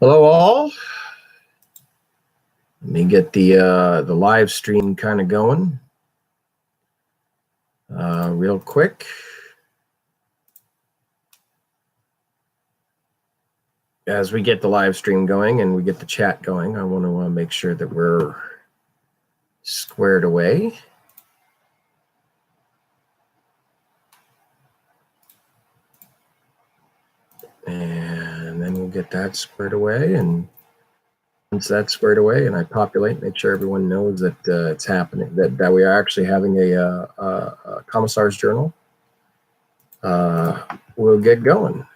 Hello, all. Let me get the live stream kind of going real quick. As we get the live stream going and we get the chat going, I want to make sure that we're squared away. And then we'll get that squared away. And once that's squared away and I populate, make sure everyone knows that it's happening, that we are actually having a Commissar's Journal, we'll get going.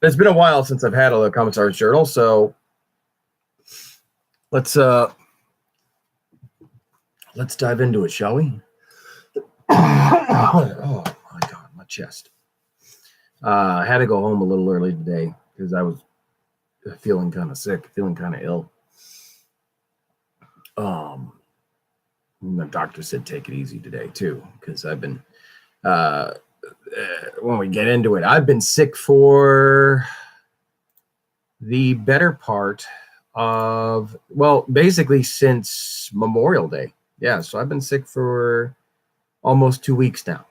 It's been a while since I've had a Commissar's Journal, so let's dive into it, shall we? Oh my God, my chest. I had to go home a little early today because I was feeling kind of sick, feeling kind of ill. The doctor said take it easy today too, because I've been when we get into it, I've been sick for the better part of, well, basically since Memorial Day. Yeah, so I've been sick for almost 2 weeks now.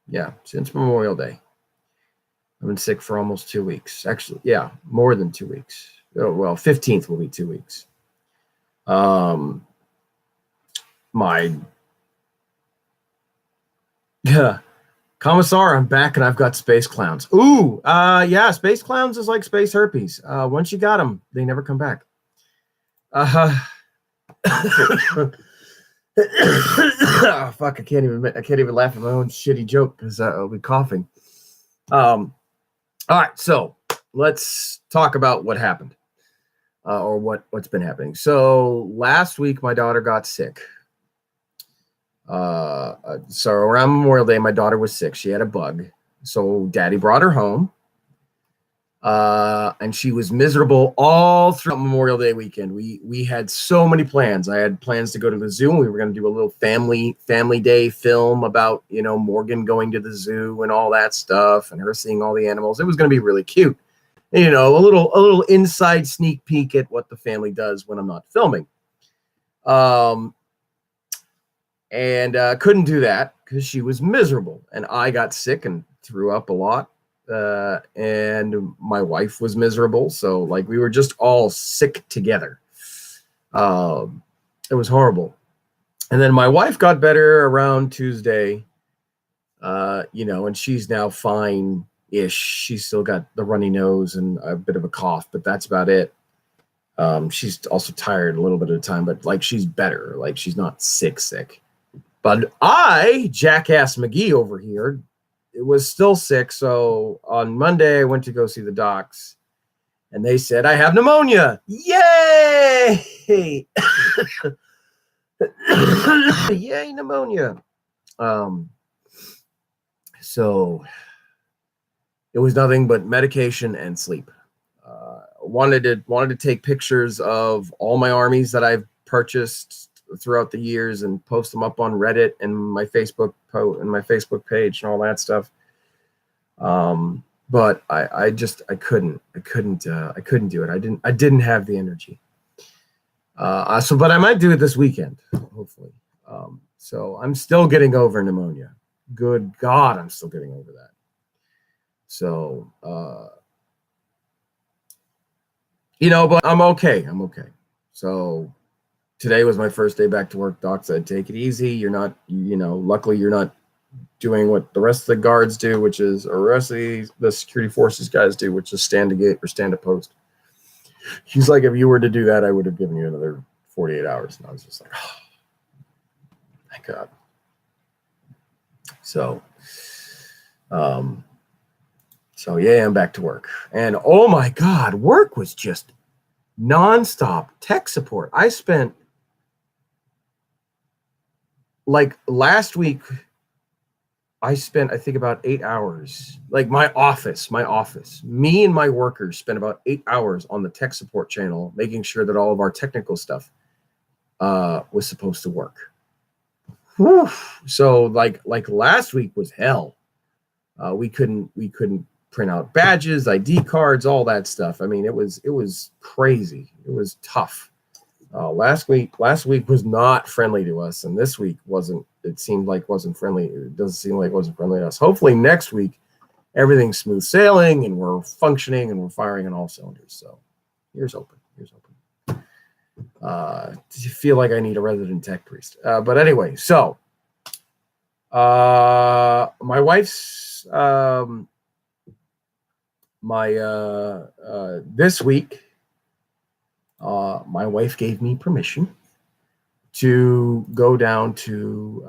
Yeah, since Memorial Day. I've been sick for almost 2 weeks. Actually, yeah, more than 2 weeks. Oh, well, 15th will be 2 weeks. My Commissar, I'm back and I've got space clowns. Ooh, yeah, space clowns is like space herpes. Once you got them, they never come back. Oh, fuck, I can't even laugh at my own shitty joke because I'll be coughing. All right, so let's talk about what happened, or what's been happening. So last week, my daughter got sick. So around Memorial Day, my daughter was sick. She had a bug. So Daddy brought her home. And she was miserable all throughout Memorial Day weekend. We had so many plans. I had plans to go to the zoo. We were going to do a little family day film about, Morgan going to the zoo and all that stuff and her seeing all the animals. It was going to be really cute. A little inside sneak peek at what the family does when I'm not filming. And couldn't do that because she was miserable. And I got sick and threw up a lot. And my wife was miserable. So we were just all sick together. It was horrible. And then my wife got better around Tuesday, and she's now fine-ish. She's still got the runny nose and a bit of a cough, but that's about it. She's also tired a little bit of the time, but she's better. She's not sick. But I, Jackass McGee over here, it was still sick. So on Monday, I went to go see the docs, and they said, I have pneumonia. Yay! Yay, pneumonia. So it was nothing but medication and sleep. Wanted to take pictures of all my armies that I've purchased throughout the years and post them up on Reddit and my Facebook page and all that stuff. But I couldn't do it. I didn't have the energy. But I might do it this weekend, hopefully. So I'm still getting over pneumonia. Good God, I'm still getting over that. So, but I'm okay. So today was my first day back to work. Doc said, take it easy. You're not, luckily you're not doing what the rest of the guards do, which is, or the rest of the security forces guys do, which is stand to gate or stand to post. He's like, if you were to do that, I would have given you another 48 hours. And I was just like, oh, thank God. So yeah, I'm back to work. And oh my God, work was just nonstop tech support. I spent last week, I spent, I think, about 8 hours. Like my office, me and my workers spent about 8 hours on the tech support channel, making sure that all of our technical stuff was supposed to work. Whew. So like last week was hell. We couldn't print out badges, ID cards, all that stuff. I mean, it was crazy. It was tough. Last week was not friendly to us, and this week wasn't. It seemed like wasn't friendly. It doesn't seem like it wasn't friendly to us. Hopefully next week everything's smooth sailing and we're functioning and we're firing on all cylinders. So here's open. Do you feel like I need a resident tech priest? But anyway, so my wife's this week. My wife gave me permission to go down to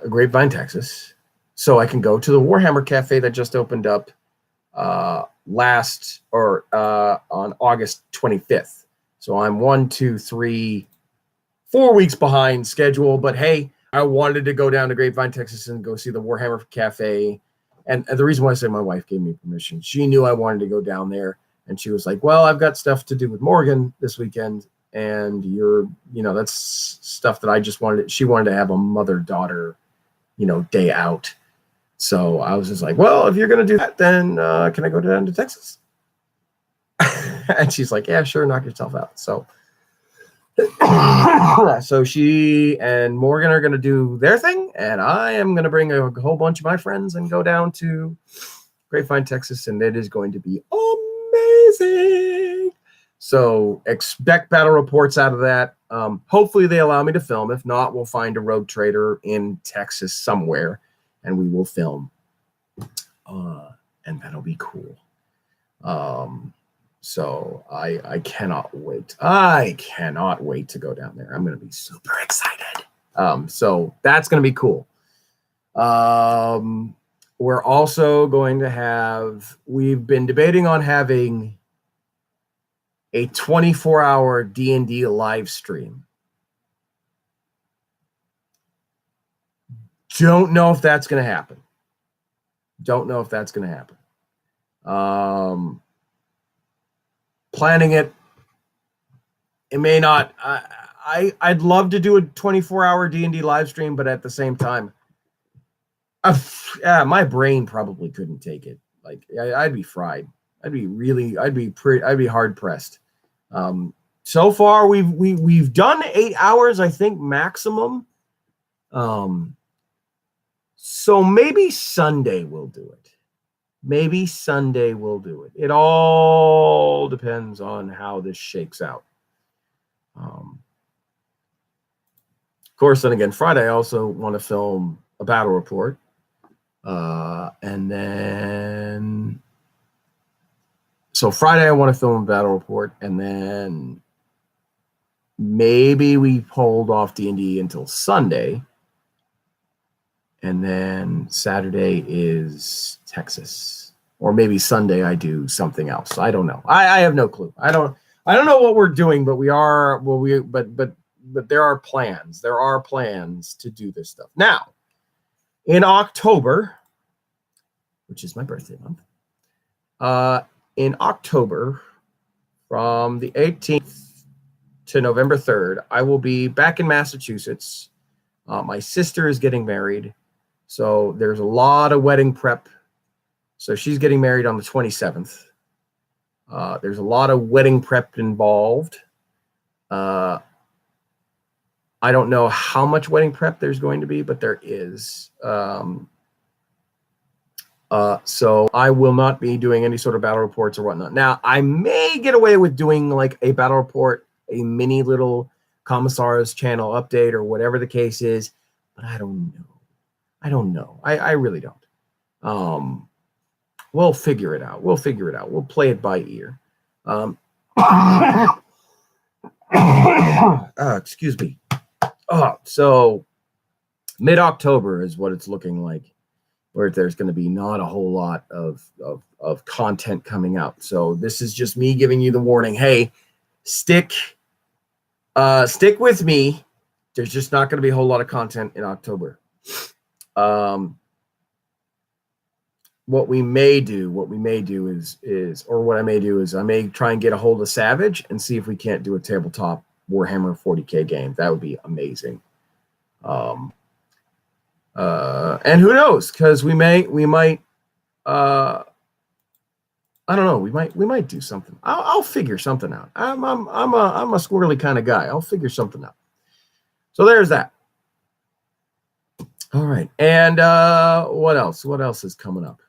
Grapevine, Texas, so I can go to the Warhammer Cafe that just opened up on August 25th. So I'm 4 weeks behind schedule, but hey, I wanted to go down to Grapevine, Texas and go see the Warhammer Cafe. And the reason why I say my wife gave me permission, she knew I wanted to go down there. And she was like, well, I've got stuff to do with Morgan this weekend. And that's stuff that I just wanted. She wanted to have a mother-daughter, day out. So I was just like, well, if you're going to do that, then can I go down to Texas? And she's like, yeah, sure. Knock yourself out. So, so she and Morgan are going to do their thing. And I am going to bring a whole bunch of my friends and go down to Grapevine, Texas. And it is going to be amazing. So expect battle reports out of that. Hopefully they allow me to film. If not, we'll find a rogue trader in Texas somewhere and we will film. And that'll be cool. So I cannot wait. I cannot wait to go down there. I'm going to be super excited. So that's going to be cool. We're also going to we've been debating on having a 24-hour D&D live stream. Don't know if that's going to happen. Planning it may not. I'd love to do a 24-hour D&D live stream, but at the same time, my brain probably couldn't take it. Like I'd be fried. I'd be hard pressed. So far we've done 8 hours, I think, maximum. So maybe Sunday we'll do it. It all depends on how this shakes out. Of course, then again, Friday I also want to film a battle report. And then so Friday I want to film a battle report, and then maybe we hold off D&D until Sunday. And then Saturday is Texas, or maybe Sunday I do something else. I don't know. I have no clue. I don't know what we're doing, but but there are plans. There are plans to do this stuff. Now, in October, which is my birthday month, in October, from the 18th to November 3rd, I will be back in Massachusetts. My sister is getting married. So there's a lot of wedding prep. So she's getting married on the 27th. There's a lot of wedding prep involved. I don't know how much wedding prep there's going to be, but there is. So I will not be doing any sort of battle reports or whatnot. Now, I may get away with doing like a battle report, a mini little Commissar's channel update or whatever the case is, but I don't know. I really don't. We'll figure it out. We'll play it by ear. Excuse me. So mid-October is what it's looking like, where there's going to be not a whole lot of content coming out. So this is just me giving you the warning. Hey, stick with me. There's just not going to be a whole lot of content in October. what we may do is, or what I may do is I may try and get a hold of Savage and see if we can't do a tabletop Warhammer 40K game. That would be amazing. And who knows? Because we might, I don't know. We might do something. I'll figure something out. I'm a squirrely kind of guy. I'll figure something out. So there's that. All right. And what else? What else is coming up?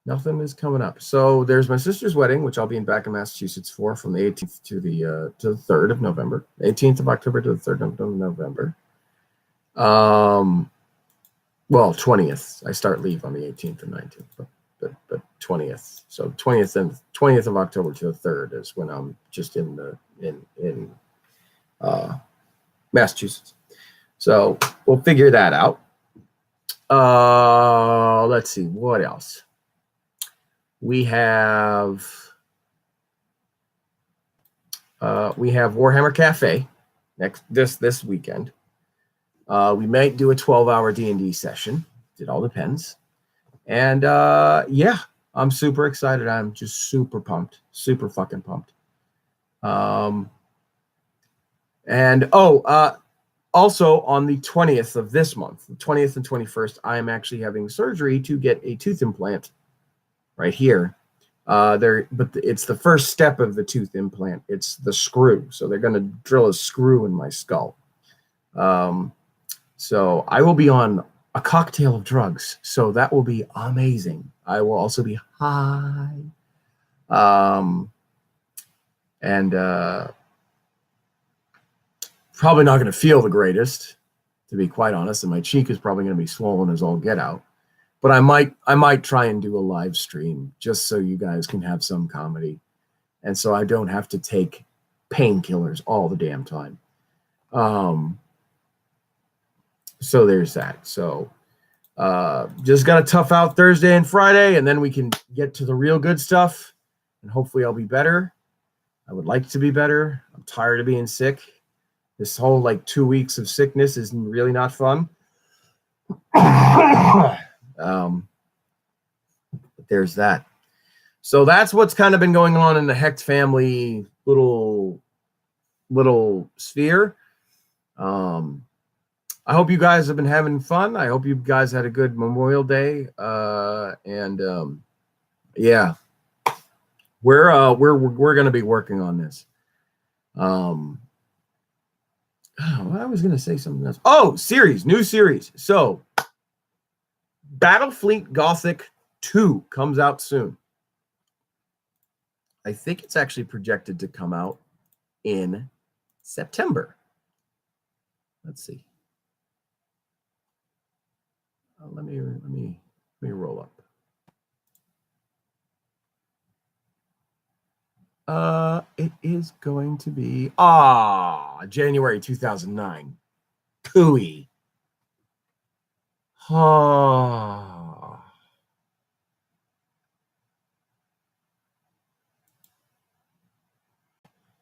Nothing is coming up. So there's my sister's wedding, which I'll be back in Massachusetts for, from the 18th to the 3rd of November. 18th of October to the 3rd of November. Well, 20th. I start leave on the 18th and 19th, but 20th. So 20th of October to the 3rd is when I'm just in Massachusetts. So we'll figure that out. Let's see, what else? We have Warhammer Cafe this weekend. We might do a 12-hour D&D session. It all depends. And yeah, I'm super excited. I'm just super pumped, super fucking pumped. Also on the 20th of this month, the 20th and 21st, I am actually having surgery to get a tooth implant right here. But it's the first step of the tooth implant. It's the screw. So they're going to drill a screw in my skull. So I will be on a cocktail of drugs. So that will be amazing. I will also be high. Probably not going to feel the greatest, to be quite honest. And my cheek is probably going to be swollen as all get out. But I might try and do a live stream just so you guys can have some comedy. And so I don't have to take painkillers all the damn time. So there's that. So just got to tough out Thursday and Friday, and then we can get to the real good stuff. And hopefully I'll be better. I would like to be better. I'm tired of being sick. This whole 2 weeks of sickness is really not fun. But there's that. So that's what's kind of been going on in the Hecht family little sphere. I hope you guys have been having fun. I hope you guys had a good Memorial Day. Yeah, we're going to be working on this. I was going to say something else. Oh, new series. So Battlefleet Gothic 2 comes out soon. I think it's actually projected to come out in September. Let's see. Let me roll up. It is going to be January 2009. Cooey.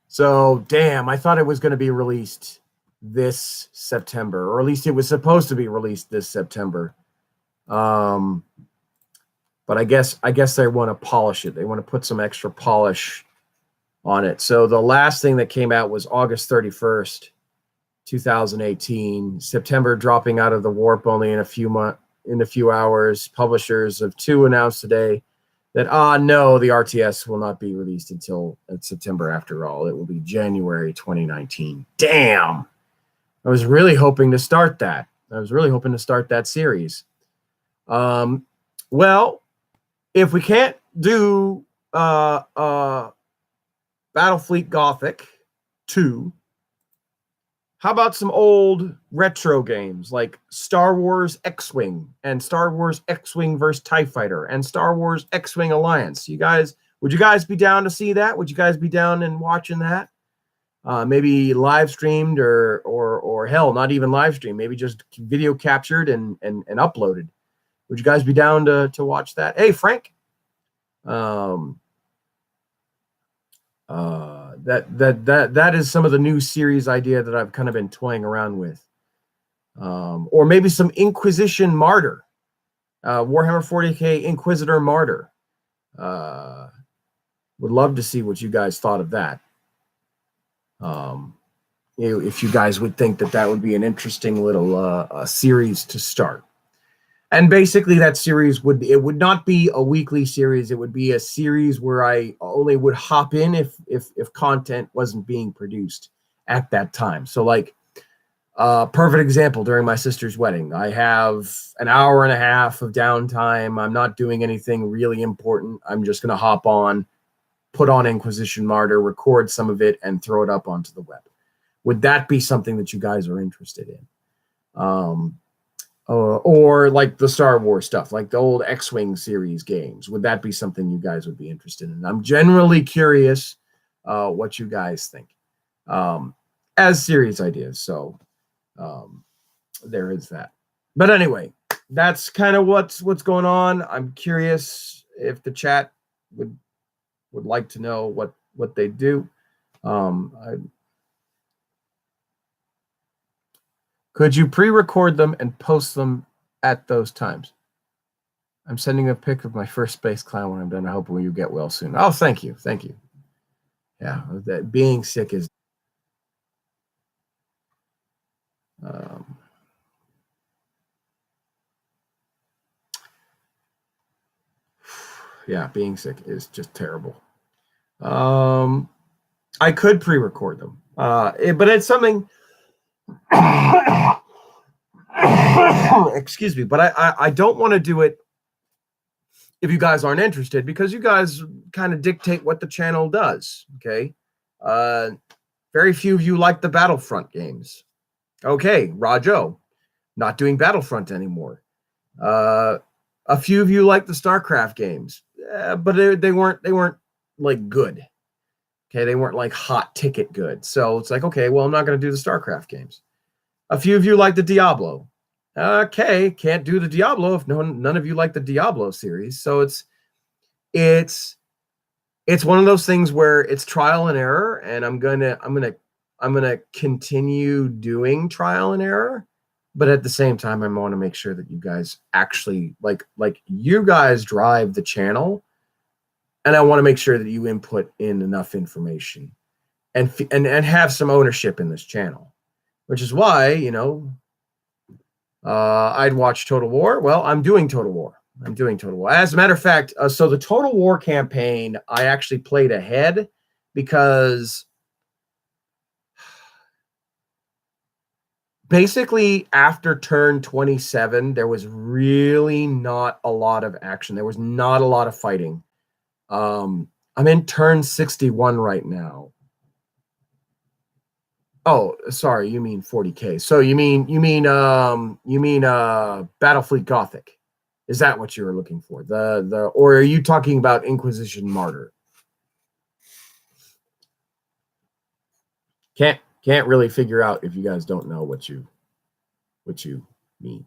So, damn, I thought it was going to be released this September, or at least it was supposed to be released this September. But I guess they want to polish it. They want to put some extra polish on it. So the last thing that came out was August 31st, 2018. September dropping out of the warp only in a few hours. Publishers of 2 announced today that no, the RTS will not be released until September after all. It will be January 2019. Damn. I was really hoping to start that. Series. Well, if we can't do Battlefleet Gothic 2, how about some old retro games like Star Wars X-Wing and Star Wars X-Wing vs. TIE Fighter and Star Wars X-Wing Alliance? Would you guys be down to see that? Would you guys be down and watching that? Maybe live streamed or hell, not even live streamed, maybe just video captured and uploaded. Would you guys be down to watch that? Hey, Frank. That is some of the new series idea that I've kind of been toying around with. Or maybe some Inquisition Martyr. Warhammer 40K Inquisitor Martyr. Would love to see what you guys thought of that. If you guys would think that that would be an interesting little series to start. And basically that series would not be a weekly series. It would be a series where I only would hop in if content wasn't being produced at that time. So like perfect example, during my sister's wedding, I have an hour and a half of downtime. I'm not doing anything really important. I'm just going to hop on, put on Inquisition Martyr, record some of it, and throw it up onto the web. Would that be something that you guys are interested in? Or like the Star Wars stuff, like the old X-Wing series games. Would that be something you guys would be interested in? I'm generally curious what you guys think as series ideas. So there is that. But anyway, that's kind of what's going on. I'm curious if the chat would like to know what they do. Could you pre-record them and post them at those times? I'm sending a pic of my first space clown when I'm done. I hope you get well soon. Oh, thank you. Thank you. Yeah, that being sick is... yeah, being sick is just terrible. I could pre-record them, but it's something... excuse me, but I don't want to do it if you guys aren't interested, because you guys kind of dictate what the channel does. Okay. Very few of you like the Battlefront games. Okay, Rajo, not doing Battlefront anymore. A few of you like the StarCraft games, but they weren't like good. Okay, they weren't like hot ticket good. So it's like, okay, well, I'm not going to do the StarCraft games. A few of you like the Diablo. Okay, can't do the Diablo if none of you like the Diablo series. So it's one of those things where it's trial and error, and I'm gonna continue doing trial and error, but at the same time, I want to make sure that you guys actually like you guys drive the channel, and I want to make sure that you input in enough information and have some ownership in this channel, which is why, you know, I'd watch Total War. Well, I'm doing Total War. As a matter of fact, so the Total War campaign, I actually played ahead because basically after turn 27, there was really not a lot of action. There was not a lot of fighting. I'm in turn 61 right now. Oh, sorry, you mean 40K. So you mean Battlefleet Gothic. Is that what you were looking for? Or are you talking about Inquisition Martyr? Can't really figure out if you guys don't know what you mean.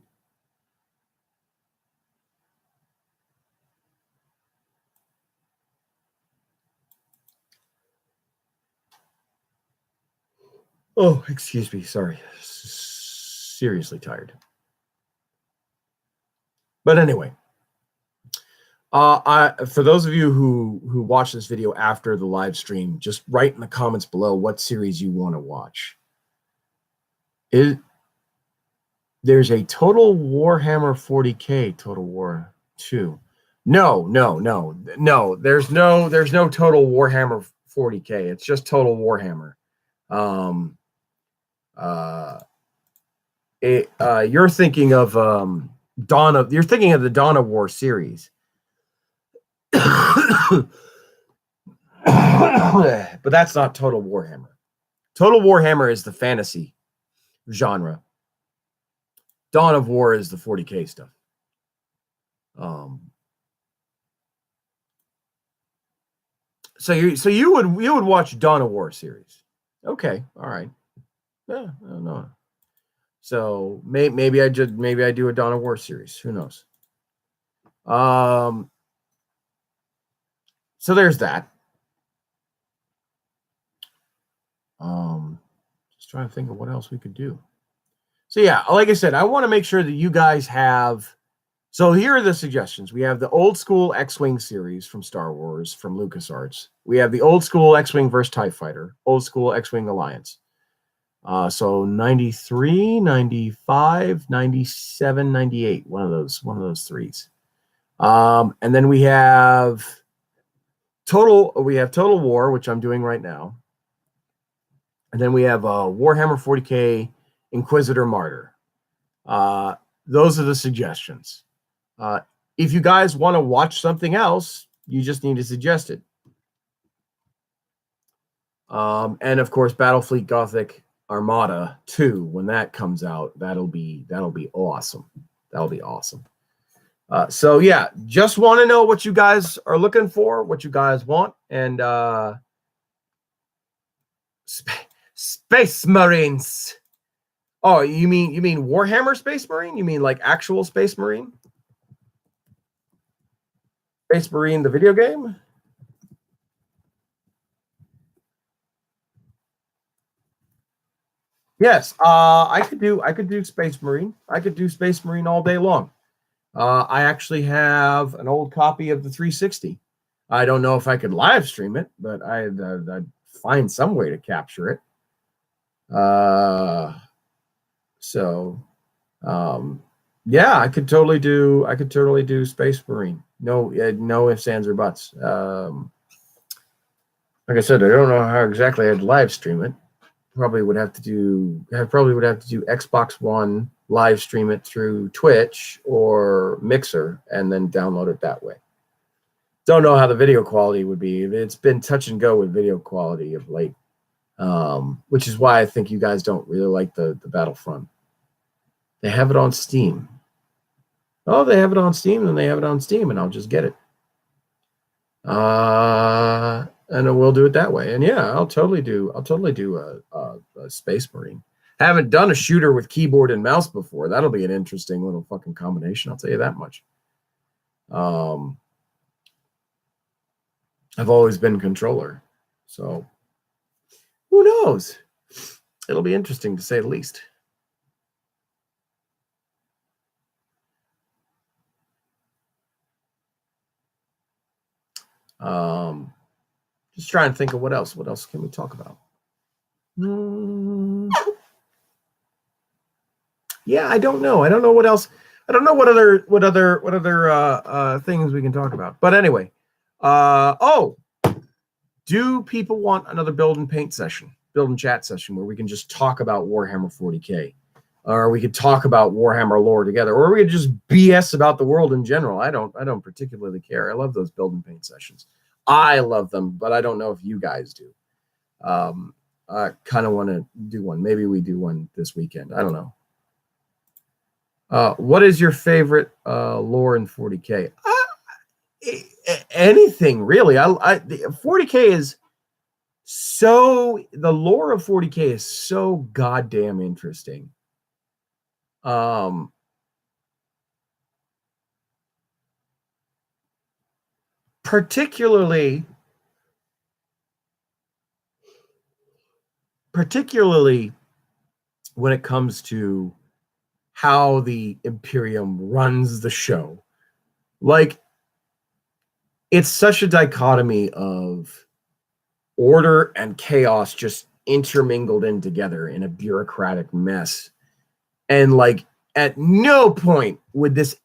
Oh, excuse me. Sorry. Seriously tired. But anyway, for those of you who watch this video after the live stream, just write in the comments below what series you want to watch. There's a Total Warhammer 40K Total War 2. No. There's no Total Warhammer 40K. It's just Total Warhammer. You're thinking of you're thinking of the Dawn of War series. But that's not Total Warhammer. Total Warhammer is the fantasy genre. Dawn of War is the 40K stuff. So you would watch Dawn of War series. Okay, all right. Yeah, I don't know. So maybe I do a Dawn of War series. Who knows? So there's that. Just trying to think of what else we could do. So yeah, like I said, I want to make sure that you guys have So here are the suggestions. We have the old school X-Wing series from Star Wars, from LucasArts. We have the old school X-Wing versus TIE Fighter, old school X-Wing Alliance. So 93, 95, 97, 98, one of those threes. And then we have Total War, which I'm doing right now. And then we have Warhammer 40K Inquisitor Martyr. Those are the suggestions. If you guys want to watch something else, you just need to suggest it. And of course, Battlefleet Gothic Armada 2, when that comes out, that'll be awesome. That'll be awesome. So yeah, just want to know what you guys are looking for, what you guys want, and Space Marines. Oh, you mean Warhammer Space Marine? You mean like actual Space Marine? Space Marine, the video game? Yes, I could do Space Marine. I could do Space Marine all day long. I actually have an old copy of the 360. I don't know if I could live stream it, but I'd find some way to capture it. Yeah, I could totally do Space Marine. No ifs, ands, or buts. Like I said, I don't know how exactly I'd live stream it. Probably would have to do Xbox One, live stream it through Twitch or Mixer, and then download it that way. Don't know how the video quality would be. It's been touch and go with video quality of late, which is why I think you guys don't really like the Battlefront. They have it on Steam. Oh, they have it on Steam, then they have it on Steam, and I'll just get it. And we'll do it that way. And yeah, I'll totally do a Space Marine. Haven't done a shooter with keyboard and mouse before. That'll be an interesting little fucking combination. I'll tell you that much. I've always been controller, so who knows? It'll be interesting to say the least. Just trying to think of what else. What else can we talk about? Yeah, I don't know. I don't know what else. I don't know what other things we can talk about. But anyway, do people want another build and paint session, build and chat session where we can just talk about Warhammer 40K, or we could talk about Warhammer lore together, or we could just BS about the world in general? I don't particularly care. I love those build and paint sessions. I love them, but I don't know if you guys do. I kind of want to do one. Maybe we do one this weekend. I don't know. What is your favorite lore in 40K? Anything really. 40K is so, the lore of 40K is so goddamn interesting. Particularly when it comes to how the Imperium runs the show. Like, it's such a dichotomy of order and chaos just intermingled in together in a bureaucratic mess. And like, at no point would the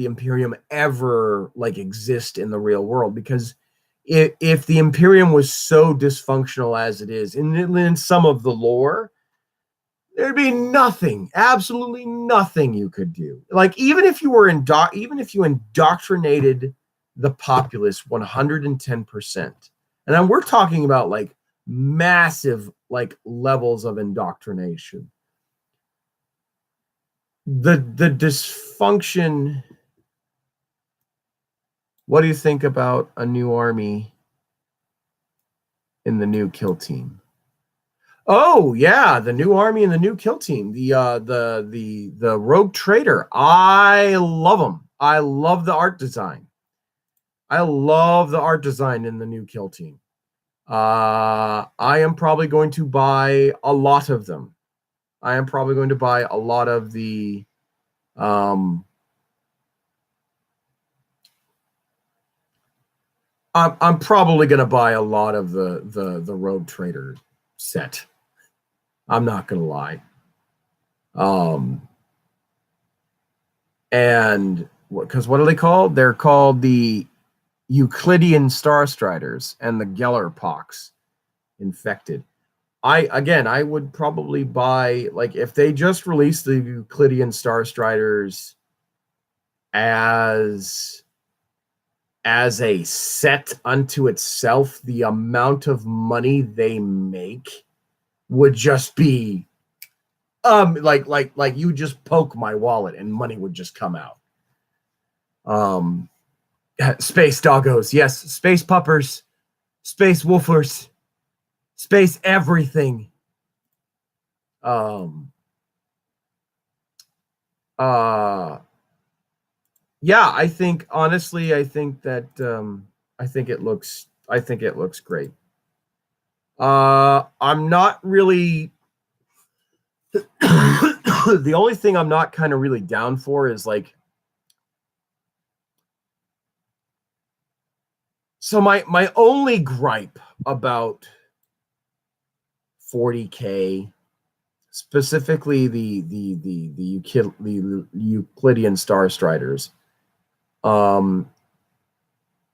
Imperium ever like exist in the real world, because if the Imperium was so dysfunctional as it is in some of the lore, there'd be nothing, absolutely nothing you could do. Like, even if you indoctrinated the populace 110%, and then we're talking about like massive like levels of indoctrination, the dysfunction. What do you think about a new army in the new kill team? Oh yeah, the new army and the new kill team. The rogue trader. I love them. I love the art design. I love the art design in the new kill team. I am probably going to buy a lot of them. I am probably going to buy a lot of the Um, I'm probably going to buy a lot of the Rogue Trader set. I'm not going to lie. And because what are they called? They're called the Euclidean Star Striders and the Geller Pox infected. I would probably buy, like, if they just released the Euclidean Star Striders as a set unto itself, the amount of money they make would just be like you just poke my wallet and money would just come out. Space doggos, yes, space puppers, space woofers, space everything. Um uh yeah, I think honestly, I think that I think it looks great. I'm not really the only thing I'm not kind of really down for is like, so my only gripe about 40K, specifically the Euclidean Star Striders,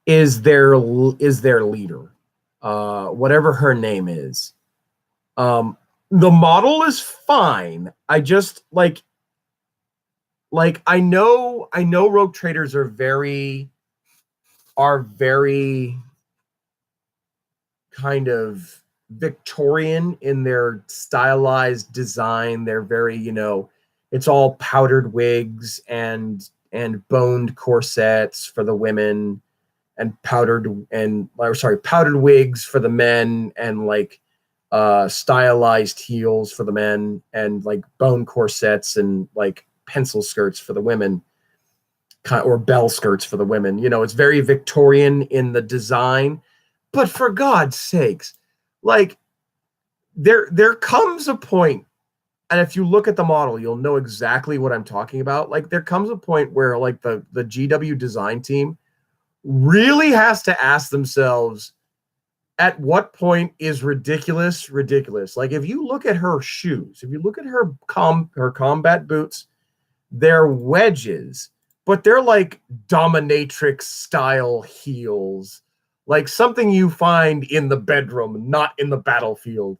is their leader, whatever her name is. The model is fine. I just like I know Rogue Traders are very kind of Victorian in their stylized design. They're very, it's all powdered wigs and boned corsets for the women, and powdered wigs for the men, and like stylized heels for the men, and like bone corsets and like pencil skirts for the women, or bell skirts for the women. It's very Victorian in the design. But for God's sakes, like, there comes a point, and if you look at the model, you'll know exactly what I'm talking about. Like, there comes a point where like the GW design team really has to ask themselves, at what point is ridiculous? Like, if you look at her shoes, if you look at her combat boots, they're wedges, but they're like dominatrix style heels, like something you find in the bedroom, not in the battlefield.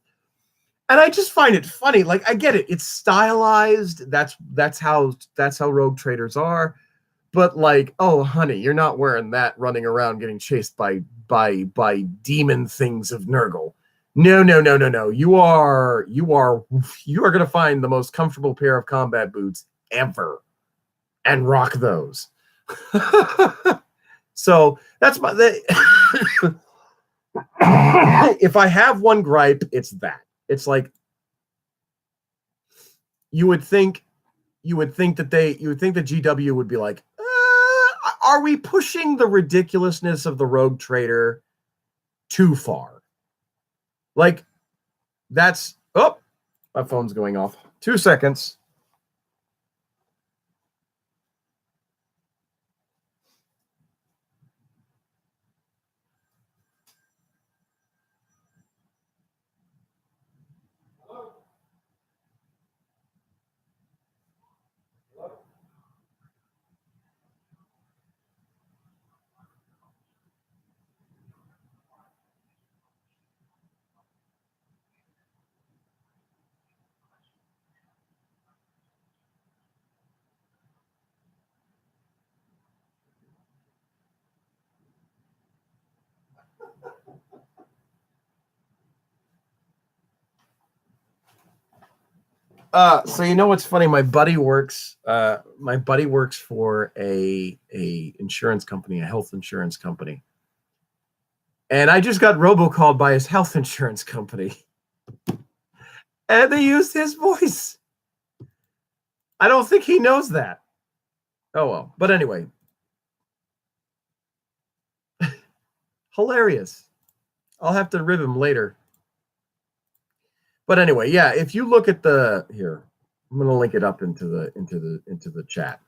And I just find it funny. Like, I get it, it's stylized. That's how Rogue Traders are. But like, oh honey, you're not wearing that running around getting chased by demon things of Nurgle. No. You are going to find the most comfortable pair of combat boots ever and rock those. So that's if I have one gripe, it's that. It's like, you would think that GW would be like, are we pushing the ridiculousness of the Rogue Trader too far? Like, that's, oh, my phone's going off. 2 seconds. So you know what's funny? My buddy works for a insurance company, a health insurance company. And I just got robocalled by his health insurance company. And they used his voice. I don't think he knows that. Oh well. But anyway. Hilarious. I'll have to rib him later. But anyway, yeah, if you look at here, I'm going to link it up into the chat.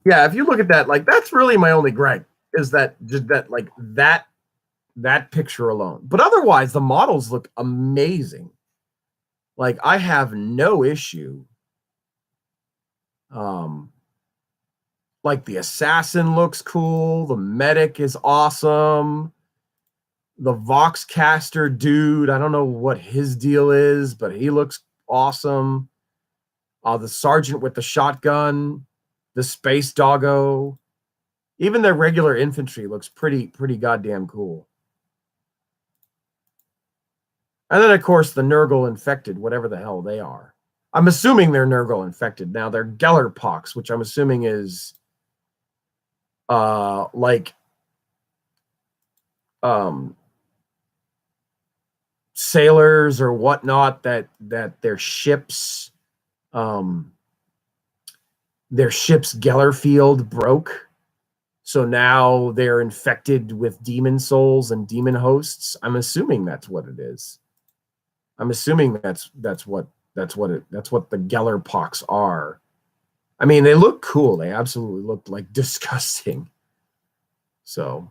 Yeah, if you look at that, like that's really my only gripe is that just that like that picture alone. But otherwise, the models look amazing. Like I have no issue. Like the assassin looks cool. The medic is awesome. The Voxcaster dude, I don't know what his deal is, but he looks awesome. The sergeant with the shotgun, the space doggo, even their regular infantry looks pretty goddamn cool. And then, of course, the Nurgle infected, whatever the hell they are. I'm assuming they're Nurgle infected. Now, they're Gellerpox, which I'm assuming is like sailors or whatnot that their ships Gellerfield broke. So now they're infected with demon souls and demon hosts. I'm assuming that's what it is. I'm assuming that's what the Gellerpox are. I mean, they look cool. They absolutely look like disgusting. So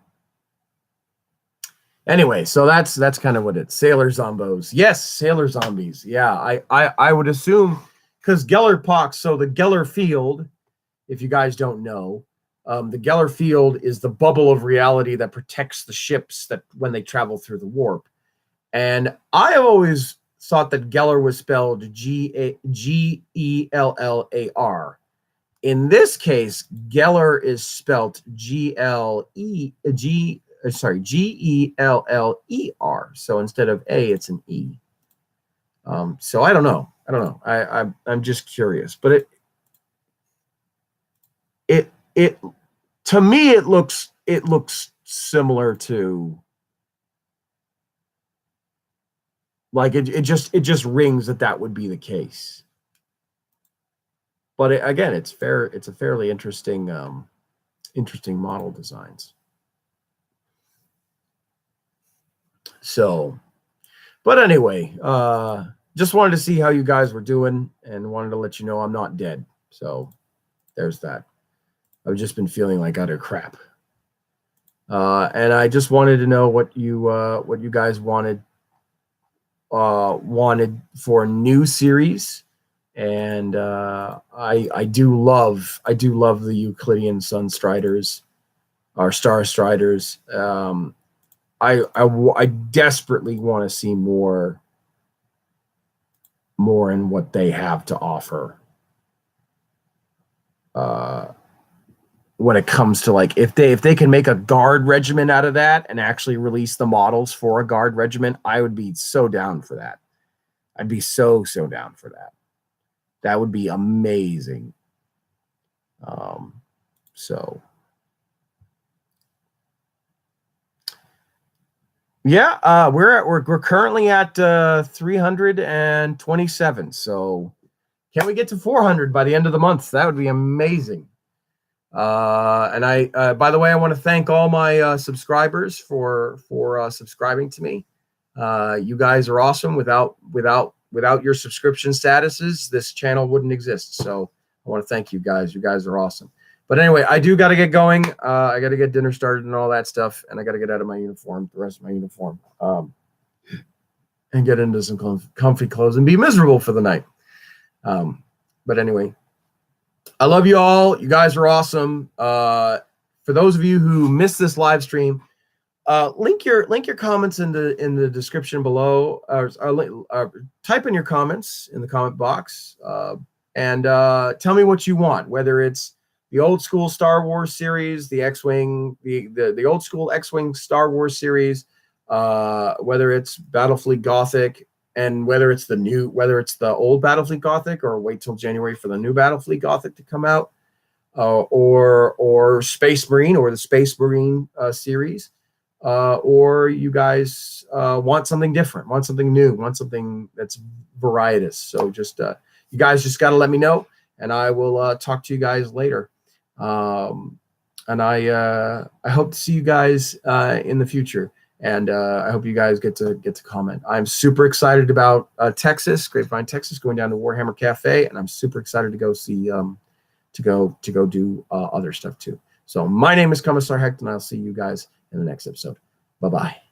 anyway, so that's kind of what it's. Sailor Zombos. Yes, Sailor Zombies. Yeah, I would assume because Gellerpox, so the Geller Field, if you guys don't know, the Geller Field is the bubble of reality that protects the ships that when they travel through the warp. And I have always thought that Geller was spelled Gellar. In this case, Geller is spelled Geller. So instead of A, it's an E. So I don't know. I'm just curious, but it to me it looks similar to like it just rings that would be the case. But again, it's a fairly interesting model designs. So, but anyway, just wanted to see how you guys were doing and wanted to let you know I'm not dead. So there's that. I've just been feeling like utter crap. And I just wanted to know what you guys wanted for a new series. And I do love the Euclidean Sun Striders, or Star Striders. I desperately want to see more in what they have to offer. When it comes to like if they can make a guard regiment out of that and actually release the models for a guard regiment, I would be so down for that. I'd be so down for that. That would be amazing. So yeah, we're currently at 327. So can we get to 400 by the end of the month? That would be amazing. And I by the way, I want to thank all my subscribers for subscribing to me. You guys are awesome. Without your subscription statuses, this channel wouldn't exist. So I want to thank you guys. You guys are awesome. But anyway, I do got to get going. I got to get dinner started and all that stuff, and I got to get out of my uniform, the rest of my uniform, and get into some comfy clothes and be miserable for the night. But anyway, I love you all. You guys are awesome. For those of you who missed this live stream, link your comments in the description below, type in your comments in the comment box, and tell me what you want, whether it's the old school Star Wars series, the X-Wing, the old school X-Wing Star Wars series, whether it's Battlefleet Gothic, and whether it's the old Battlefleet Gothic, or wait till January for the new Battlefleet Gothic to come out, or Space Marine, or the Space Marine series, or you guys want something different, want something new, want something that's varietous. So just you guys just got to let me know, and I will talk to you guys later. And I hope to see you guys in the future. And I hope you guys get to comment. I'm super excited about Texas, Grapevine, Texas, going down to Warhammer Cafe, and I'm super excited to go see to go do other stuff too. So my name is Commissar Hecht, and I'll see you guys in the next episode. Bye-bye.